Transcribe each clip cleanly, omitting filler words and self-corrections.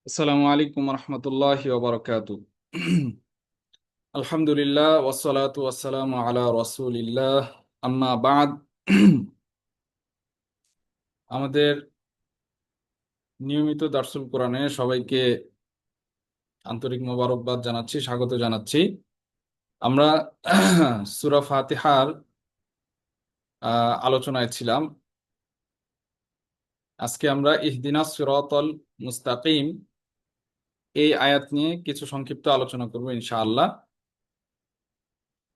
আসসালামু আলাইকুম রহমতুল্লাহি ওবরাকাতু। আলহামদুলিল্লাহ ওয়াসসালাতু ওয়াসসালামু আলা রাসূলিল্লাহ, আম্মা বাদ। আমাদের নিয়মিত দারসুল কোরআনে সবাইকে আন্তরিক মোবারকবাদ জানাচ্ছি, স্বাগত জানাচ্ছি। আমরা সূরা ফাতিহার আলোচনায় ছিলাম। আজকে আমরা ইহদিনাস সিরাতাল মুস্তাকিম এই আয়াত নিয়ে কিছু সংক্ষিপ্ত আলোচনা করব ইনশাআল্লাহ।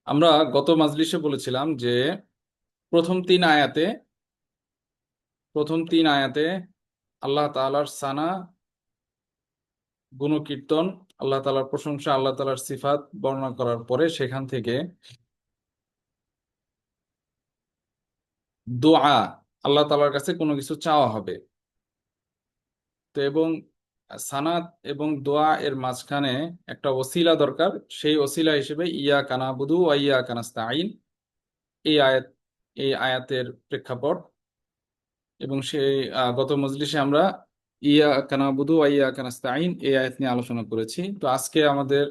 আমরা গত মাজলিসে বলেছিলাম যে প্রথম তিন আয়াতে প্রথম তিন আয়াতে আল্লাহ তাআলার সানা, গুণকীর্তন, আল্লাহ তাআলার প্রশংসা, আল্লাহ তাআলার সিফাত বর্ণনা করার পরে সেখান থেকে দোয়া, আল্লাহ তাআলার কাছে কোনো কিছু চাওয়া হবে। তো এবং সানাত এবং দোয়া এর মাঝখানে একটা ওসিলা দরকার। সেই ওসিলা হিসেবে ইয়াকা নাবুদু ওয়া ইয়াকা নাস্তাঈন এই আয়াত এই আয়াতের প্রেক্ষাপট। এবং সেই গত মজলিসে আমরা ইয়াকা নাবুদু ওয়া ইয়াকা নাস্তাঈন এই আয়াত নিয়ে আলোচনা করেছি। তো আজকে আমাদের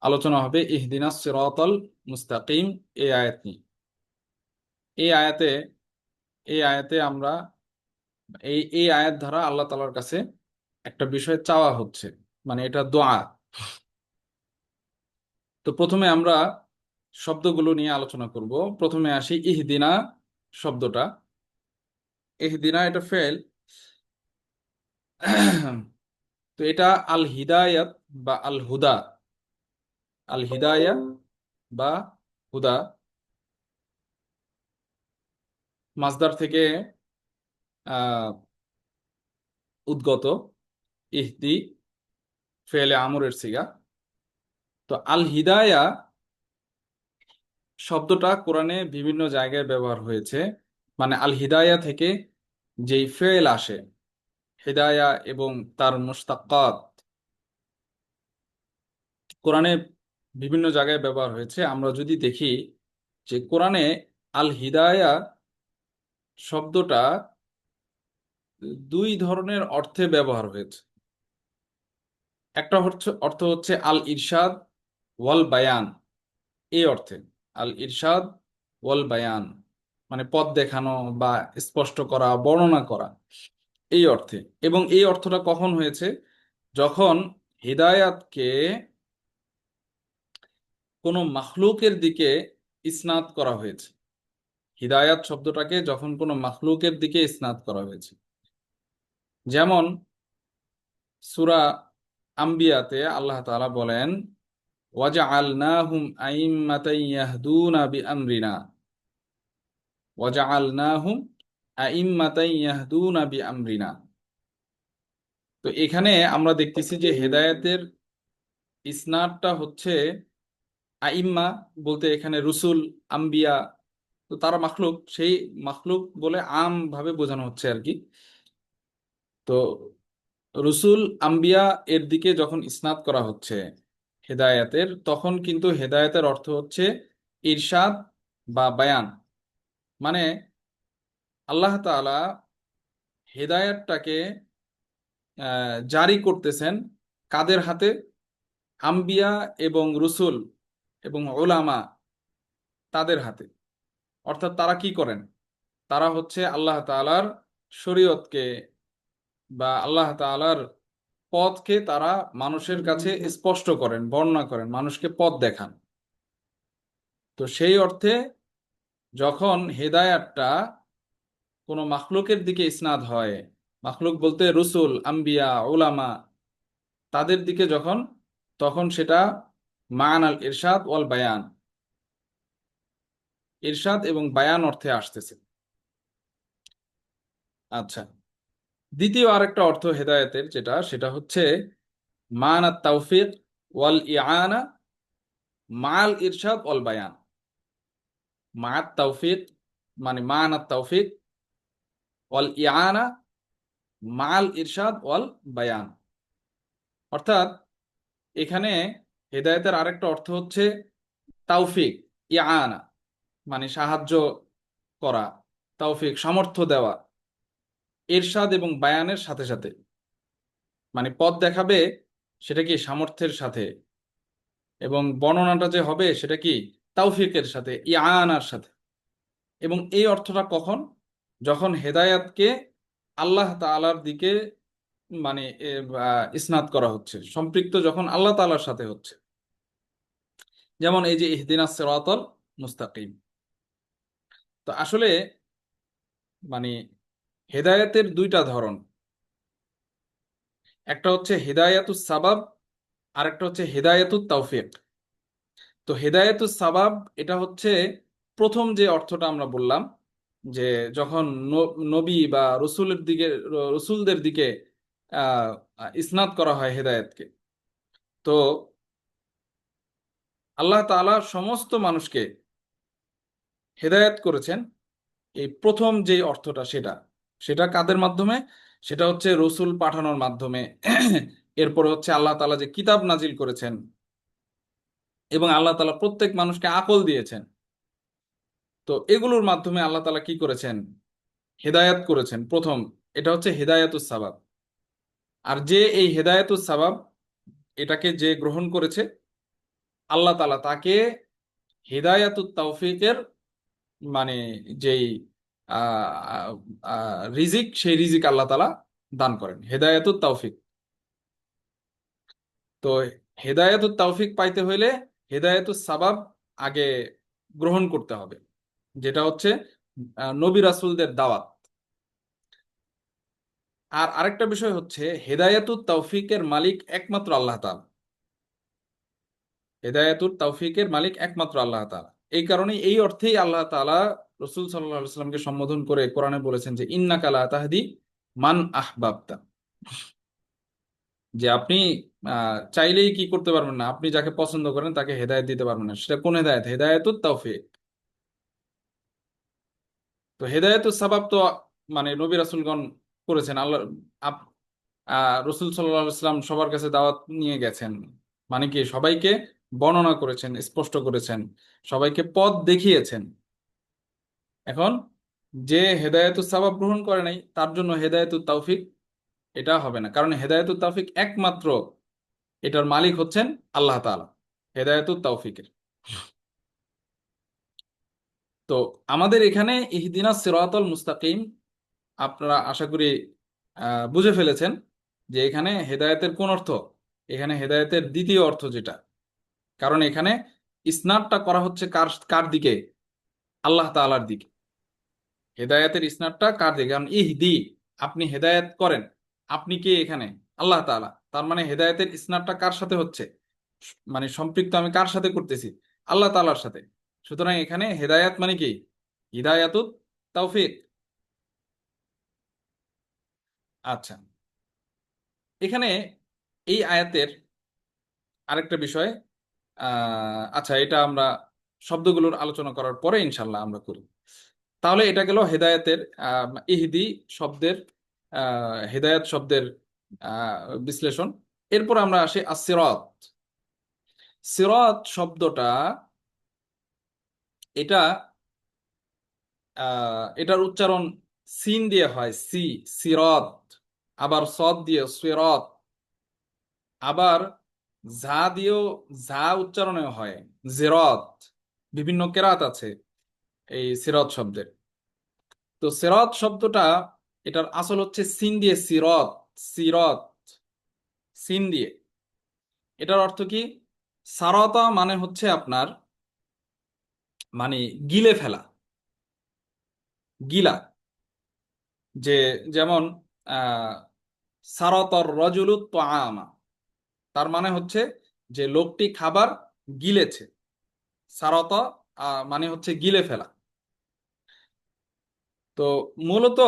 আলোচনা হবে ইহদিনাস সিরাতাল মুস্তাকিম এই আয়াত নিয়ে। এই আয়াতে এই আয়াতে আমরা এই এই আয়াত দ্বারা আল্লাহ তাআলার কাছে একটা বিষয় চাওয়া হচ্ছে, মানে এটা দোয়া। তো প্রথমে আমরা শব্দগুলো নিয়ে আলোচনা করব। প্রথমে আসি ইহদিনা শব্দটা। ইহদিনা এটা ফেল। তো এটা আল হিদায়াত বা আল হুদা, আল হিদায়া বা হুদা মাসদার থেকে আহ উদ্গত। ইহদি ফেলে আমরের সিগা। তো আল হিদায়া শব্দটা কোরআনে বিভিন্ন জায়গায় ব্যবহার হয়েছে। মানে আল হিদায়া থেকে যেই ফেল আসে, হিদায়া এবং তার মুশতাক্কাত কোরআনে বিভিন্ন জায়গায় ব্যবহার হয়েছে। আমরা যদি দেখি যে কোরআনে আল হিদায়া শব্দটা দুই ধরনের অর্থে ব্যবহার হয়েছে। একটা অর্থ হচ্ছে আল ইরশাদ ওয়াল বায়ান। এই অর্থে আল ইরশাদ ওয়াল বায়ান মানে পথ দেখানো বা স্পষ্ট করা, বর্ণনা করা, এই অর্থে। এবং এই অর্থটা কখন হয়েছে? যখন হিদায়াতকে কোনো মাখলুকের দিকে ইসনাদ করা হয়েছে। হিদায়াত শব্দটাকে যখন কোনো মাখলুকের দিকে ইসনাদ করা হয়েছে, যেমন সূরা আম্বিয়াতে আল্লাহ তাআলা বলেন ওয়াজআলনাহুম আইম্মাতান ইয়াহদুনা বিআমরিনা, ওয়াজআলনাহুম আইম্মাতান ইয়াহদুনা বিআমরিনা। তো এখানে আমরা দেখতেছি যে হেদায়েতের ইসনাদটা হচ্ছে আইম্মা বলতে এখানে রসুল, আম্বিয়া। তো তারা মাখলুক, সেই মাখলুক বলে আম ভাবে বোঝানো হচ্ছে আর কি। তো রসুল, আম্বিয়া এর দিকে যখন ইসনাদ করা হচ্ছে হেদায়েতের, তখন কিন্তু হেদায়েতের অর্থ হচ্ছে ইরশাদ বা বায়ান। মানে আল্লাহ তাআলা হেদায়েতটাকে জারি করতেছেন কাদের হাতে? আম্বিয়া এবং রসুল এবং উলামা, তাদের হাতে। অর্থাৎ তারা কি করেন? তারা হচ্ছে আল্লাহ তাআলার শরীয়তকে বা আল্লাহ তাআলার পথকে তারা মানুষের কাছে স্পষ্ট করেন, বর্ণনা করেন, মানুষকে পথ দেখান। তো সেই অর্থে যখন হেদায়াতটা কোনো মাখলুকের দিকে ইসনাদ হয়, মাখলুক বলতে রসুল, আম্বিয়া, উলামা, তাদের দিকে যখন, তখন সেটা মান আল ইরশাদ ওয়াল বায়ান, ইরশাদ এবং বায়ান অর্থে আসতেছে। আচ্ছা, দ্বিতীয় আরেকটা অর্থ হেদায়েতের যেটা, সেটা হচ্ছে মান আত তাওফিক ওয়াল ইআনা মাল ইরশাদ ওয়াল বায়ান। মাত তাওফিক মানে মান আত তাওফিক ওয়াল ইআনা মাল ইরশাদ ওয়াল বায়ান। অর্থাৎ এখানে হেদায়েতের আরেকটা অর্থ হচ্ছে তাওফিক, ইআনা মানে সাহায্য করা, তাওফিক সামর্থ্য দেওয়া, ইরশাদ এবং বায়ানের সাথে সাথে। মানে পথ দেখাবে সেটা কি সামর্থ্যের সাথে, এবং বর্ণনাটা যে হবে সেটা কি তাওফিকের সাথে, ইয়ানার সাথে। এবং এই অর্থটা কখন? যখন হেদায়াতকে আল্লাহ তাআলার দিকে মানে ইসনাদ করা হচ্ছে, সম্পৃক্ত যখন আল্লাহ তাআলার সাথে হচ্ছে। যেমন এই যে ইহদিনাস সিরাতাল মুস্তাকিম। তো আসলে মানে হেদায়েতের দুইটা ধরন, একটা হচ্ছে হেদায়াতুস সাবাব, আর একটা হচ্ছে হেদায়াতুত তাওফিক। তো হেদায়াতুস সাবাব এটা হচ্ছে প্রথম যে অর্থটা আমরা বললাম, যে যখন নবী বা রসুলের দিকে, রসুলদের দিকে আহ ইসনাদ করা হয় হেদায়েতকে। তো আল্লাহ তাআলা সমস্ত মানুষকে হেদায়েত করেছেন, এই প্রথম যে অর্থটা সেটা, সেটা কাদের মাধ্যমে? সেটা হচ্ছে রসুল পাঠানোর মাধ্যমে। এরপরে হচ্ছে আল্লাহ তাআলা যে কিতাব নাজিল করেছেন, এবং আল্লাহ তাআলা প্রত্যেক মানুষকে আকল দিয়েছেন। তো এগুলোর মাধ্যমে আল্লাহ তাআলা কি করেছেন? হেদায়াত করেছেন প্রথম। এটা হচ্ছে হেদায়াতুস সাবাব। আর যে এই হেদায়াতুস সাবাব এটাকে যে গ্রহণ করেছে, আল্লাহ তাআলা তাকে হেদায়াতুত তাওফিকের মানে যেই রিজিক, সেই রিজিক আল্লাহ তাআলা দান করেন, হেদায়াতুত তাওফিক। তো হেদায়াতুত তাওফিক পাইতে হইলে হেদায়াতুস সাবাব আগে গ্রহণ করতে হবে, যেটা হচ্ছে নবী রাসূলদের দাওয়াত। আর আরেকটা বিষয় হচ্ছে হেদায়াতুত তাওফিকের মালিক একমাত্র আল্লাহ তাআলা। হেদায়াতুত তাওফিকের মালিক একমাত্র আল্লাহ তাআলা। এই কারণেই, এই অর্থেই আল্লাহ তাআলা রাসূল সাল্লাল্লাহু আলাইহি ওয়াসাল্লামকে সম্বোধন করে কোরআনে বলেছেন যে ইন্নাকা লা তাহদি মান আহবাবতা, যে আপনি চাইলেই কি করতে পারবেন না, আপনি যাকে পছন্দ করেন তাকে হেদায়েত দিতে পারবেন না। সেটা কোন হেদায়েত? হেদায়েতুত তাওফিক। তো হেদায়েতুস সাবাব তো মানে নবী রাসূলগণ করেছেন। আল্লাহ রসুল সাল্লাল্লাহু আলাইহি ওয়াসাল্লাম সবার কাছে দাওয়াত নিয়ে গেছেন, মানে কি সবাইকে বর্ণনা করেছেন, স্পষ্ট করেছেন, সবাইকে পথ দেখিয়েছেন। এখন যে হেদায়েতুস সাবাব গ্রহণ করে নাই তার জন্য হেদায়েতুত তাওফিক এটা হবে না, কারণ হেদায়েতুত তাওফিক একমাত্র এটার মালিক হচ্ছেন আল্লাহ তাআলা, হেদায়েতুত তাওফিকের। তো আমাদের এখানে ইহদিনাস সিরাতাল মুস্তাকিম আপনারা আশা করি বুঝে ফেলেছেন যে এখানে হেদায়েতের কোন অর্থ। এখানে হেদায়েতের দ্বিতীয় অর্থ যেটা, কারণ এখানে ইসনাদটা করা হচ্ছে কার কার দিকে? আল্লাহ তাআলার দিকে। হেদায়েতের ইসনাদটা কার দিকে? কারণ ইহদি, আপনি হেদায়েত করেন, আপনি কে এখানে? আল্লাহ তাআলা। তার মানে হেদায়েতের ইসনাদটা কার সাথে হচ্ছে? মানে সম্পৃক্ত আমি কার সাথে করতেছি? আল্লাহ তাআলার সাথে। সুতরাং এখানে হেদায়েত মানে কি? হিদায়াতুত তাওফিক। আচ্ছা, এখানে এই আয়াতের আরেকটা বিষয়, আচ্ছা এটা আমরা শব্দগুলোর আলোচনা করার পরে ইনশাল্লাহ আমরা করি। তাহলে এটা গেল হেদায়েতের ইহদি শব্দের, হেদায়েত শব্দের বিশ্লেষণ। এরপর আমরা আসি আসিরাত। সিরাত শব্দটা, এটা এটার উচ্চারণ সিন দিয়ে হয়, সিরাত। আবার সদ দিয়ে সিরাত। আবার ঝা দিয়েও, ঝা উচ্চারণে হয় জেরত। বিভিন্ন কেরাত আছে এই সিরাত শব্দের। তো সিরাত শব্দটা, এটার আসল হচ্ছে সিন দিয়ে সিরত, সিরত, সিন দিয়ে। এটার অর্থ কি? সারতা মানে হচ্ছে আপনার মানে গিলে ফেলা, গিলা। যে যেমন আহ সারতর রজুলুত তাআমা, তার মানে হচ্ছে যে লোকটি খাবার গিলেছে। সারতা মানে হচ্ছে গিলে ফেলা। তো মূলত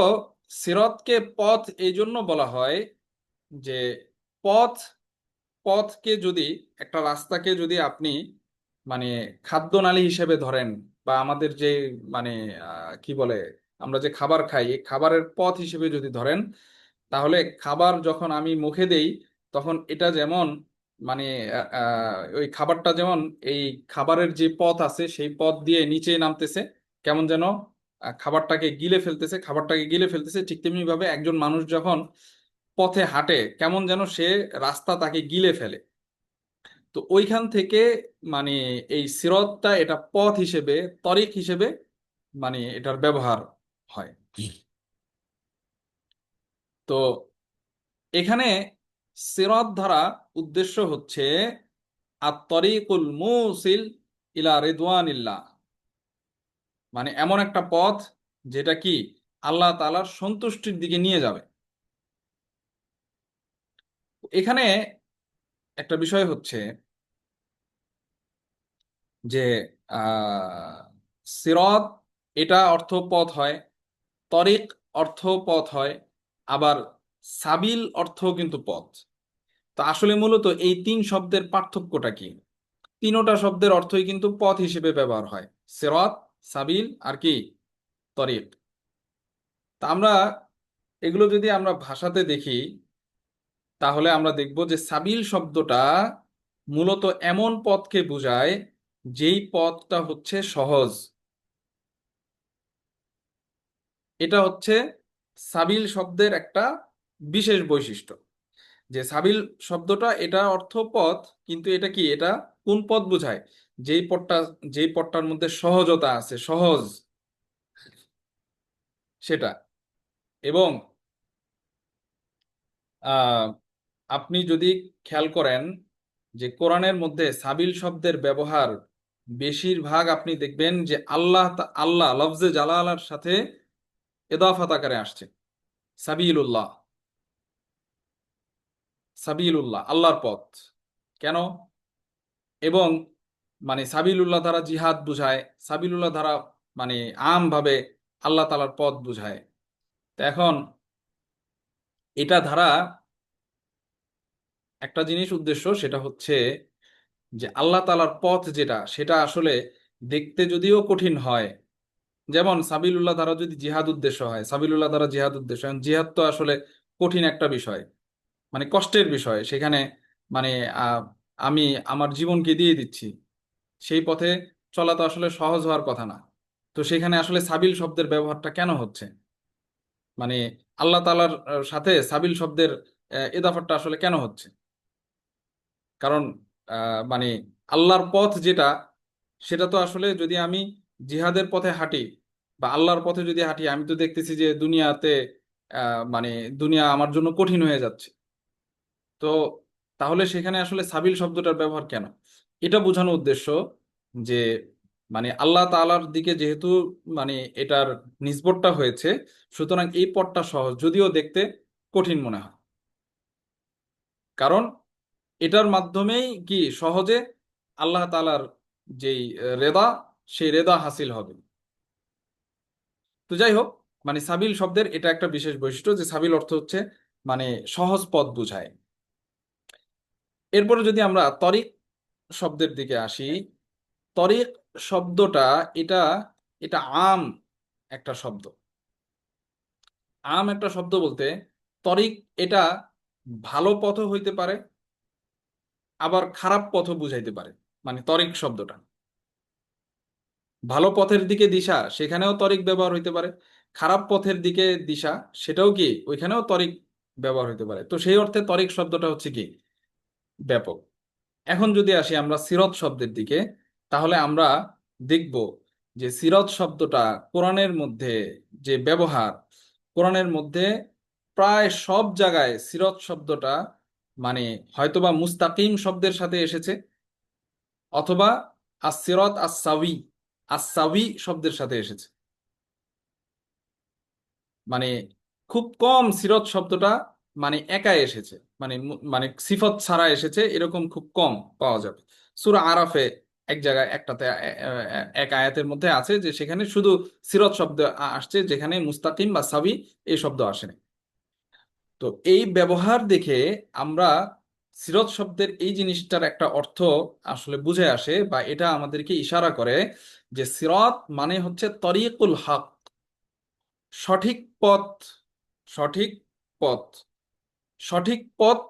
সিরাতকে পথ এই জন্য বলা হয় যে পথ, পথকে যদি, একটা রাস্তাকে যদি আপনি মানে খাদ্যনালী হিসেবে ধরেন, বা আমাদের যে মানে কি বলে, আমরা যে খাবার খাই এই খাবারের পথ হিসেবে যদি ধরেন, তাহলে খাবার যখন আমি মুখে দেই তখন এটা যেমন মানে ওই খাবারটা যেমন এই খাবারের যে পথ আছে সেই পথ দিয়ে নিচে নামতেছে, কেমন যেন খাবারটাকে গিলে ফেলতেছে, খাবারটাকে গিলে ফেলতেছে, ঠিক তেমনি ভাবে একজন মানুষ যখন পথে হাঁটে কেমন যেন সে রাস্তা তাকে গিলে ফেলে। তো ওইখান থেকে মানে এই সিরতটা এটা পথ হিসেবে, তরিক হিসেবে মানে এটার ব্যবহার হয়। তো এখানে সিরাত দ্বারা উদ্দেশ্য হচ্ছে আত-তরিকুল মুসিল ইলা রিদওয়ানিল্লাহ, মানে এমন একটা পথ যেটা কি আল্লাহ তাআলার সন্তুষ্টির দিকে নিয়ে যাবে। এখানে একটা বিষয় হচ্ছে যে সিরাত এটা অর্থ পথ হয়, তরিক অর্থ পথ হয়, আবার সাবিল অর্থ কিন্তু পথ। তো আসলে মূলত এই তিন শব্দের পার্থক্যটা কি? তিনোটা শব্দের অর্থই কিন্তু পথ হিসেবে ব্যবহার হয়, সিরাত, সাবিল আর কি তরিক। তা আমরা এগুলো যদি আমরা ভাষাতে দেখি, তাহলে আমরা দেখব যে সাবিল শব্দটা মূলত এমন পথকে বোঝায় যেই পথটা হচ্ছে সহজ। এটা হচ্ছে সাবিল শব্দের একটা বিশেষ বৈশিষ্ট্য, যে সাবিল শব্দটা এটা অর্থ পথ, কিন্তু এটা কি, এটা কোন পথ বোঝায়? যেই পথটা, যেই পথটার মধ্যে সহজতা আছে, সহজ সেটা। এবং আহ, আপনি যদি খেয়াল করেন যে কোরআনের মধ্যে সাবিল শব্দের ব্যবহার বেশিরভাগ আপনি দেখবেন যে আল্লাহ লফজে জালালার সাথে এদাফাত আকারে আসছে, সাবিলুল্লাহ, সাবিলুল্লাহ আল্লাহর পথ। কেন? এবং মানে সাবিলুল্লাহ দ্বারা জিহাদ বুঝায়, সাবিলুল্লাহ দ্বারা মানে আমভাবে আল্লাহ তাআলার পথ বুঝায়। তো এখন এটা দ্বারা একটা জিনিস উদ্দেশ্য, সেটা হচ্ছে যে আল্লাহ তাআলার পথ যেটা, সেটা আসলে দেখতে যদিও কঠিন হয়, যেমন সাবিলুল্লাহ দ্বারা যদি জিহাদ উদ্দেশ্য হয়, সাবিলুল্লাহ দ্বারা জিহাদ উদ্দেশ্য হয়, জিহাদ তো আসলে কঠিন একটা বিষয়, মানে কষ্টের বিষয়। সেখানে মানে আহ, আমি আমার জীবনকে দিয়ে দিচ্ছি, সেই পথে চলা তো আসলে সহজ হওয়ার কথা না। তো সেখানে আসলে সাবিল শব্দের ব্যবহারটা কেন হচ্ছে, মানে আল্লাহ তাআলার সাথে সাবিল শব্দের এদাফাতটা আসলে কেন হচ্ছে? কারণ মানে আল্লাহর পথ যেটা, সেটা তো আসলে যদি আমি জিহাদের পথে হাঁটি বা আল্লাহর পথে যদি হাঁটি, আমি তো দেখতেছি যে দুনিয়াতে মানে দুনিয়া আমার জন্য কঠিন হয়ে যাচ্ছে। তো তাহলে সেখানে আসলে সাবিল শব্দটার ব্যবহার কেন? এটা বোঝানো উদ্দেশ্য যে মানে আল্লাহ তাআলার দিকে যেহেতু মানে এটার নিসবতটা হয়েছে, সুতরাং এই পথটা সহজ যদিও দেখতে কঠিন মনে হয়, কারণ এটার মাধ্যমেই কি সহজে আল্লাহ তাআলার যেই রেদা, সেই রেদা হাসিল হবে। তো যাই হোক, মানে সাবিল শব্দের এটা একটা বিশেষ বৈশিষ্ট্য যে সাবিল অর্থ হচ্ছে মানে সহজ পথ বুঝায়। এরপরে যদি আমরা তরিক শব্দের দিকে আসি, তরিক শব্দটা এটা এটা আম একটা শব্দ। আম একটা শব্দ বলতে তরিক এটা ভালো পথও হইতে পারে, আবার খারাপ পথও বুঝাইতে পারে। মানে তরিক শব্দটা ভালো পথের দিকে দিশা, সেখানেও তরিক ব্যবহার হইতে পারে, খারাপ পথের দিকে দিশা, সেটাও কি ওইখানেও তরিক ব্যবহার হইতে পারে। তো সেই অর্থে তরিক শব্দটা হচ্ছে কি ব্যাপক। এখন যদি আসি আমরা সিরত শব্দের দিকে, তাহলে আমরা দেখব যে সিরত শব্দটা কোরআনের মধ্যে যে ব্যবহার, কোরআনের মধ্যে প্রায় সব জায়গায় সিরত শব্দটা মানে হয়তোবা মুস্তাকিম শব্দের সাথে এসেছে, অথবা আসিরত আসাউি, আসাউি শব্দের সাথে এসেছে। মানে খুব কম সিরত শব্দটা মানে একা এসেছে, মানে মানে সিফত ছাড়া এসেছে, এরকম খুব কম পাওয়া যাবে। সূরা আরাফে এক জায়গায় একটাতে এক আয়াতের মধ্যে আছে যে সেখানে শুধু সিরত শব্দ আসছে, যেখানে মুস্তাকিম বা সাবি এই শব্দ আসেনি। তো এই ব্যবহার দেখে আমরা সিরত শব্দের এই জিনিসটার একটা অর্থ আসলে বুঝে আসে, বা এটা আমাদেরকে ইশারা করে যে সিরাত মানে হচ্ছে তরিকুল হক, সঠিক পথ, সঠিক পথ, সঠিক পথ।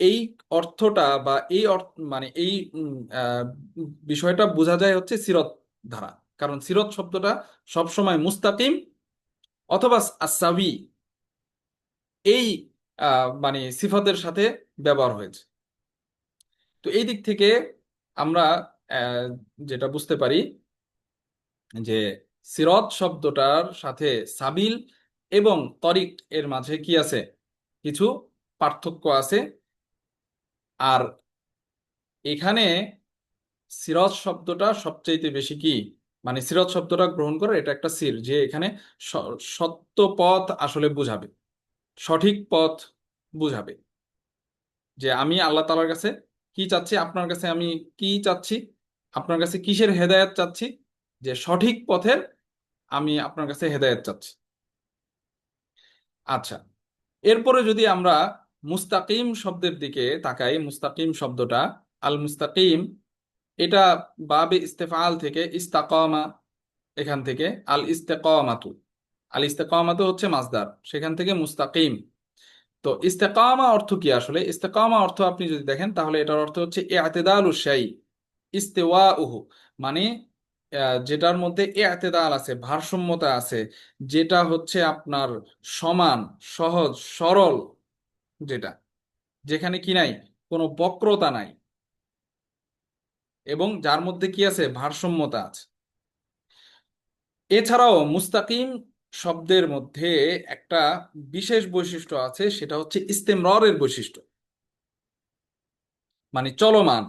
এই অর্থটা বা এই অর্থ মানে এই বিষয়টা বোঝা যায় হচ্ছে সিরত দ্বারা। কারণ সিরত শব্দটা সবসময় মুস্তাকিম অথবা আসাবি, এই মানে সিফাতের সাথে ব্যবহার হয়েছে। তো এই দিক থেকে আমরা আহ, যেটা বুঝতে পারি যে সিরত শব্দটার সাথে সাবিল এবং তরিক এর মাঝে কি আছে, কিছু পার্থক্য আছে। আর এখানে সিরত শব্দটা সবচাইতে বেশি কি, মানে সিরত শব্দটা গ্রহণ করে এটা একটা সির, যে এখানে সত্য পথ আসলে বুঝাবে, সঠিক পথ বুঝাবে। যে আমি আল্লাহ তাআলার কাছে কি চাচ্ছি, আপনার কাছে আমি কি চাচ্ছি, আপনার কাছে কিসের হেদায়েত চাচ্ছি, যে সঠিক পথের আমি আপনার কাছে হেদায়েত চাচ্ছি। আচ্ছা, এরপরে যদি আমরা মুস্তাকিম শব্দের দিকে তাকাই, মুস্তাকিম শব্দটা, আল মুস্তাকিম, এটা বাবে ইস্তেফাল থেকে ইস্তাকামা, এখান থেকে আল ইস্তেকামাতু, আল ইস্তেকামাতু হচ্ছে মাসদার, সেখান থেকে মুস্তাকিম। তো ইস্তেকামা অর্থ কি আসলে? ইস্তেকামা অর্থ আপনি যদি দেখেন তাহলে এটার অর্থ হচ্ছে ইআতেদালু শাই, ইস্তেওয়াউহু, মানে যেটার মধ্যে ইআতেদাল আছে, ভারসাম্যতা আছে, যেটা হচ্ছে আপনার সমান, সহজ, সরল, যেটা, যেখানে কি নাই, কোনো বক্রতা নাই, এবং যার মধ্যে কি আছে, ভারসাম্যতা আছে। এছাড়াও মুস্তাকিম শব্দের মধ্যে একটা বিশেষ বৈশিষ্ট্য আছে, সেটা হচ্ছে ইস্তেমররের বৈশিষ্ট্য, মানে চলমান,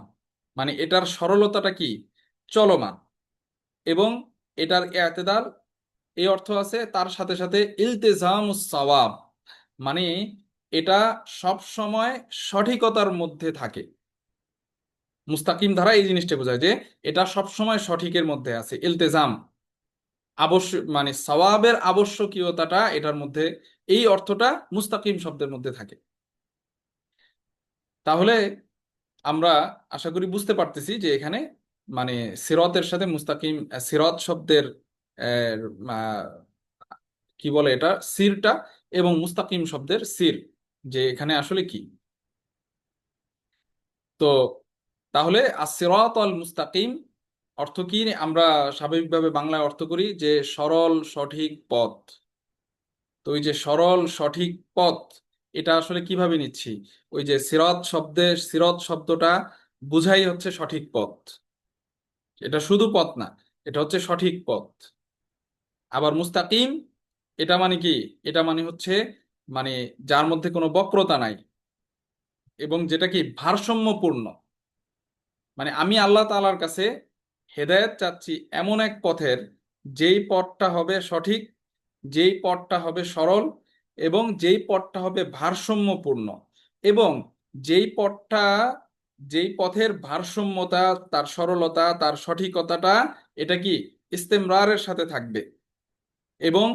মানে এটার সরলতাটা কি, চলমান। এবং এটার ইআতেদাল, এই অর্থ আছে, তার সাথে সাথে ইলতিজামুস সাওয়াব, মানে এটা সব সময় সঠিকতার মধ্যে থাকে। মুস্তাকিম দ্বারা এই জিনিসটা বোঝায় যে এটা সব সময় সঠিকের মধ্যে আছে, ইলতিজাম, আবশ্যক, মানে সওয়াবের আবশ্যকীয়তাটা এটার মধ্যে, এই অর্থটা মুস্তাকিম শব্দের মধ্যে থাকে। তাহলে আমরা আশা করি বুঝতে পারতেছি যে এখানে মানে সিরতের সাথে মুস্তাকিম, সিরত শব্দের আহ, আহ, কি বলে এটা, সিরটা, এবং মুস্তাকিম শব্দের সির, যে এখানে আসলে কি। তো তাহলে আসিরাত আল মুস্তাকিম অর্থ কি, আমরা স্বাভাবিকভাবে বাংলায় অর্থ করি যে সরল সঠিক পথ। তো ওই যে সরল সঠিক পথ, এটা আসলে কিভাবে নিচ্ছি, ওই যে সিরাত শব্দের, সিরাত শব্দটা বুঝাই হচ্ছে সঠিক পথ, এটা শুধু পথ না, এটা হচ্ছে সঠিক পথ। আবার মুস্তাকিম, এটা মানে কি, এটা মানে হচ্ছে, মানে যার মধ্যে কোনো বক্রতা নাই, এবং যেটা কি ভারসাম্যপূর্ণ, মানে আমি আল্লাহ তাআলার কাছে হেদায়েত চাচ্ছি এমন এক পথের, যেই পথটা হবে সঠিক, যেই পথটা হবে সরল, এবং যেই পথটা হবে ভারসাম্যপূর্ণ, এবং যেই পথটা, যেই পথের ভারসাম্যতা, তার সরলতা, তার সঠিকতাটা, এটা কি ইস্তেমরারের সাথে থাকবে, এবং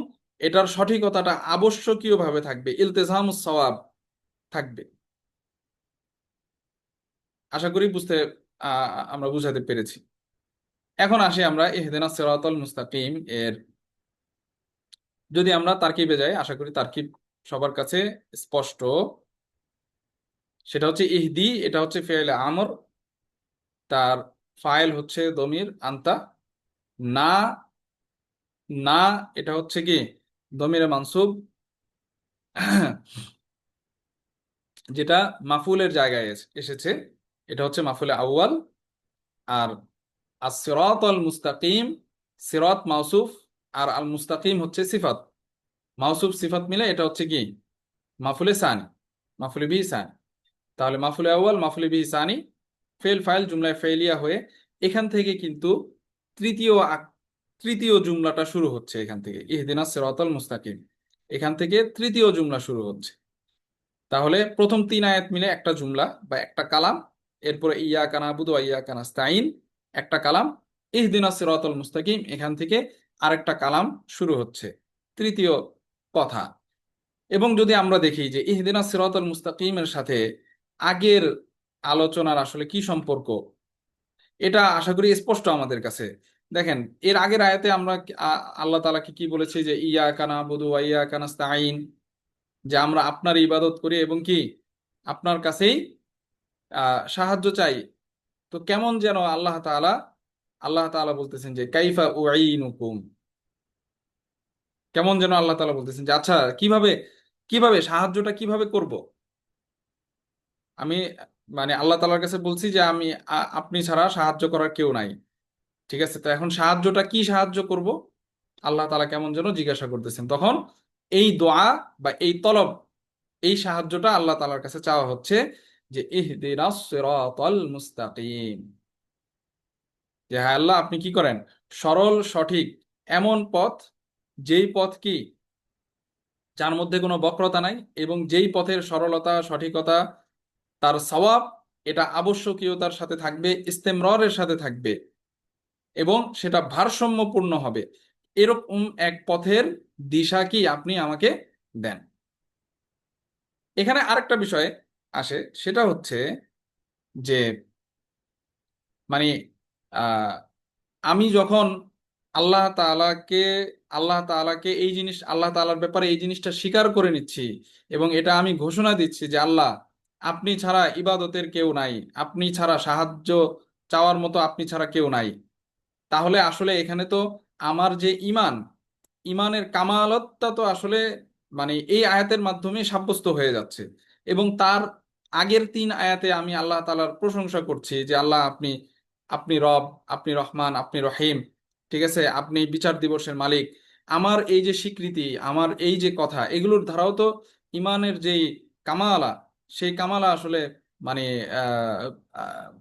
এটার সঠিকতাটা আবশ্যকীয়ভাবে থাকবে, ইলতিজামুস সাওয়াব থাকবে। আশা করি বুঝতে, আমরা বুঝাতে পেরেছি। এখন আসি আমরা ইহদিনাস সিরাতাল মুস্তাকিম এর, যদি আমরা তারকিবে যাই, আশা করি তারকিব সবার কাছে স্পষ্ট। সেটা হচ্ছে ইহদি, এটা হচ্ছে ফেল আমর, তার ফাইল হচ্ছে দমির আনতা, না, না, এটা হচ্ছে কি দমিরে মানসুব, যেটা মাফুলের জায়গায় এসেছে, এটা হচ্ছে মাফুলে আউয়াল। আর as-সিরাতাল মুস্তাকিম, সিরাত মাউসুফ, আর আল মুস্তাকিম হচ্ছে সিফাত, মাউসুফ সিফাত মিলে এটা হচ্ছে কি মাফুলে সানি, মাফুলে বিহি সানি। তাহলে মাফুলে আউয়াল, মাফুলে বিহি সানি, ফেল ফাইল জুমলায় ফেলিয়া হয়ে এখান থেকে কিন্তু তৃতীয় তৃতীয় জুমলাটা শুরু হচ্ছে, এখান থেকে ইহদিনাস সিরাতাল মুস্তাকিম, এখান থেকে তৃতীয় জুমলা শুরু হচ্ছে। তাহলে প্রথম তিন আয়াত মিলে একটা জুমলা বা একটা কালাম, এরপরে ইয়াকা নাবুদু ওয়া ইয়াকা নাস্তাইন একটা কালাম, ইহদিনাস সিরাতাল মুস্তাকিম এখান থেকে আরেকটা কালাম শুরু হচ্ছে, তৃতীয় কথা। এবং যদি আমরা দেখি যে ইহদিনাস সিরাতাল মুস্তাকিমের সাথে আগের আলোচনার আসলে কি সম্পর্ক, এটা আশা করি স্পষ্ট আমাদের কাছে। দেখেন, এর আগের আয়াতে আমরা আল্লাহ তাআলাকে কি বলেছি, যে ইয়াকা নাবুদু ওয়া ইয়াকা নাস্তাইন, যে আমরা আপনার ইবাদত করি এবং কি আপনার কাছেই সাহায্য চাই। তো কেমন যেন আল্লাহ তাআলা বলতেছেন যে কাইফা উঈনুকুম, কেমন যেন আল্লাহ তাআলা বলতেছেন যে আচ্ছা, কিভাবে কিভাবে সাহায্যটা কিভাবে করব? আমি মানে আল্লাহ তাআলার কাছে বলছি যে আমি আপনি ছাড়া সাহায্য করার কেউ নাই। ঠিক আছে, তো এখন সাহায্যটা কি সাহায্য করব? আল্লাহ তাআলা কেমন যেন জিজ্ঞাসা করতেছেন। তখন এই দোয়া বা এই তলব, এই সাহায্যটা আল্লাহ তাআলার কাছে চাওয়া হচ্ছে যে ইহদিনাস সিরাতাল মুস্তাকিম, যে হ্যাঁ আল্লাহ আপনি কি করেন, সরল সঠিক এমন পথ, যেই পথ কি, যার মধ্যে কোনো বক্রতা নাই, এবং যেই পথের সরলতা সঠিকতা তার সওয়াব এটা আবশ্যকীয়তার সাথে থাকবে, ইস্তেমররের সাথে থাকবে, এবং সেটা ভারসাম্যপূর্ণ হবে, এরকম এক পথের দিশা কি আপনি আমাকে দেন। এখানে আরেকটা বিষয় আসে, সেটা হচ্ছে যে মানে আহ আমি যখন আল্লাহ তাআলাকে আল্লাহ তাআলাকে এই জিনিস, আল্লাহ তাআলার ব্যাপারে এই জিনিসটা স্বীকার করে নিচ্ছি, এবং এটা আমি ঘোষণা দিচ্ছি যে আল্লাহ আপনি ছাড়া ইবাদতের কেউ নাই, আপনি ছাড়া সাহায্য চাওয়ার মতো আপনি ছাড়া কেউ নাই, তাহলে আসলে এখানে তো আমার যে ইমান, ইমানের কামালতটা তো আসলে মানে এই আয়াতের মাধ্যমে সাব্যস্ত হয়ে যাচ্ছে। এবং তার আগের 3 আয়াতে আমি আল্লাহ তাআলার প্রশংসা করছি যে আল্লাহ আপনি, আপনি রব, আপনি রহমান, আপনি রহিম, ঠিক আছে, আপনি বিচার দিবসের মালিক। আমার এই যে স্বীকৃতি, আমার এই যে কথা, এগুলোর দ্বারাও তো ইমানের যেই কামালা, সেই কামালা আসলে মানে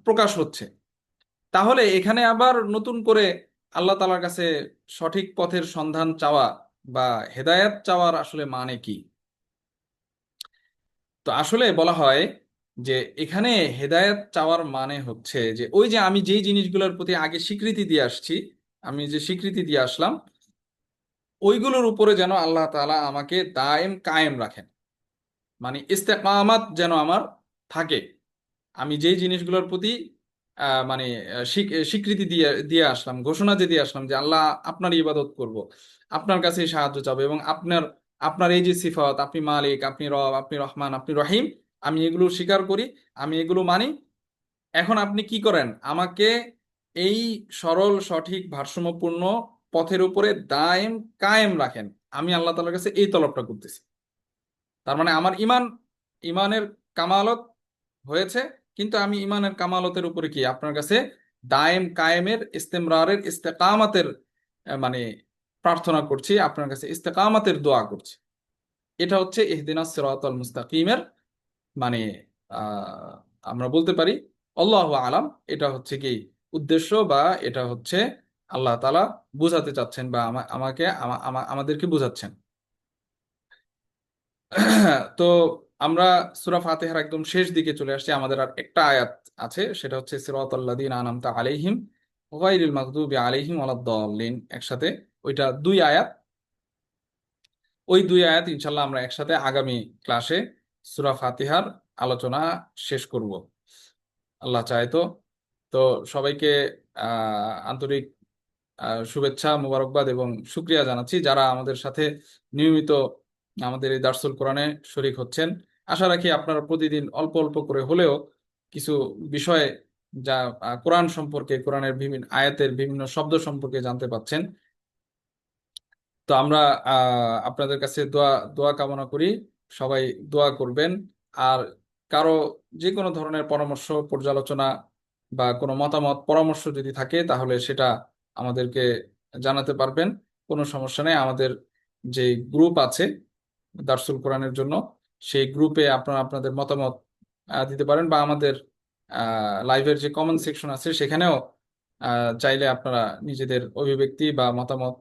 প্রকাশ হচ্ছে। তাহলে এখানে আবার নতুন করে আল্লাহ তাআলার কাছে সঠিক পথের সন্ধান চাওয়া বা হেদায়েত চাওয়ার আসলে মানে কি? তো আসলে বলা হয় যে এখানে হেদায়েত চাওয়ার মানে হচ্ছে যে ওই যে আমি যেই জিনিসগুলোর প্রতি আগে স্বীকৃতি দিয়ে আসছি, আমি যে স্বীকৃতি দিয়ে আসলাম, ওইগুলোর উপরে যেন আল্লাহ তাআলা আমাকে দায়েম কায়েম রাখেন, মানে ইস্তেকামাত যেন আমার থাকে। আমি যেই জিনিসগুলোর প্রতি মানে স্বীকৃতি দিয়ে দিয়ে আসলাম, ঘোষণা যে দিয়ে আসলাম যে আল্লাহ আপনার ইবাদত করব, আপনার কাছে সাহায্য চাবো, এবং আপনার আপনার এই যে সিফাত, আপনি মালিক, আপনি রব, আপনি রহমান, আপনি রহিম, আমি এগুলো স্বীকার করি, আমি এগুলো মানি। এখন আপনি কি করেন, আমাকে এই সরল সঠিক ভারসাম্যপূর্ণ পথের উপরে দায়েম কায়েম রাখেন। আমি আল্লাহ তাআলার কাছে এই তলবটা করতেছি। তার মানে আমার ইমান, ইমানের কামালত হয়েছে, কিন্তু আমি ইমানের কামালতের উপরে কি আপনার কাছে দায়েম কায়েমের, ইস্তেমরারের, ইস্তেকামাতের মানে প্রার্থনা করছি, আপনার কাছে ইস্তেকামাতের দোয়া করছি। এটা হচ্ছে ইহদিনাস সিরাতাল মুস্তাকিমের মানে আহ আমরা বলতে পারি আল্লাহু আলাম, এটা হচ্ছে কি উদ্দেশ্য, বা এটা হচ্ছে আল্লাহ তাআলা বুঝাতে চাচ্ছেন, বা আমাকে আমাদেরকে বুঝাচ্ছেন। তো আমরা সূরা ফাতিহার একদম শেষ দিকে চলে আসছি, আমাদের আর একটা আয়াত আছে, সেটা হচ্ছে সিরাতাল্লাযীনা আনআমতা আলাইহিম গায়রিল মাগদুবি আলাইহিম ওয়ালাদ-দাল্লিন, একসাথে ওইটা 2 আয়াত। ওই 2 আয়াত ইনশাল্লাহ আমরা একসাথে আগামী ক্লাসে সূরা ফাতিহার আলোচনা শেষ করব, আল্লাহ চায় তো। তো সবাইকে আন্তরিক শুভেচ্ছা, মোবারকবাদ এবং শুক্রিয়া জানাচ্ছি যারা আমাদের সাথে নিয়মিত আমাদের এই দারসুল কোরআনে শরীক হচ্ছেন। আশা রাখি আপনারা প্রতিদিন অল্প অল্প করে হলেও কিছু বিষয় যা কোরআন সম্পর্কে, কোরআনের বিভিন্ন আয়াতের বিভিন্ন শব্দ সম্পর্কে জানতে পাচ্ছেন। তো আমরা আপনাদের কাছে দোয়া দোয়া কামনা করি, সবাই দোয়া করবেন। আর কারো যে কোনো ধরনের পরামর্শ, পর্যালোচনা বা কোনো মতামত পরামর্শ যদি থাকে তাহলে সেটা আমাদেরকে জানাতে পারবেন, কোনো সমস্যা নেই। আমাদের যে গ্রুপ আছে দারসুল কোরআনের জন্য, সেই গ্রুপে আপনারা আপনাদের মতামত দিতে পারেন, বা আমাদের লাইভের যে কমেন্ট সেকশন আছে সেখানেও চাইলে আপনারা নিজেদের অভিব্যক্তি বা মতামত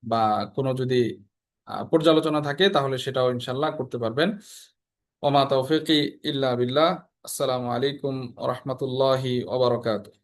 বা কোনো যদি পর্যালোচনা থাকে তাহলে সেটাও ইনশাল্লাহ করতে পারবেন। ওমা তৌফিকি ইল্লা বিল্লাহ। আসসালামু আলাইকুম ওয়া রাহমাতুল্লাহি ওয়া বারাকাতুহু।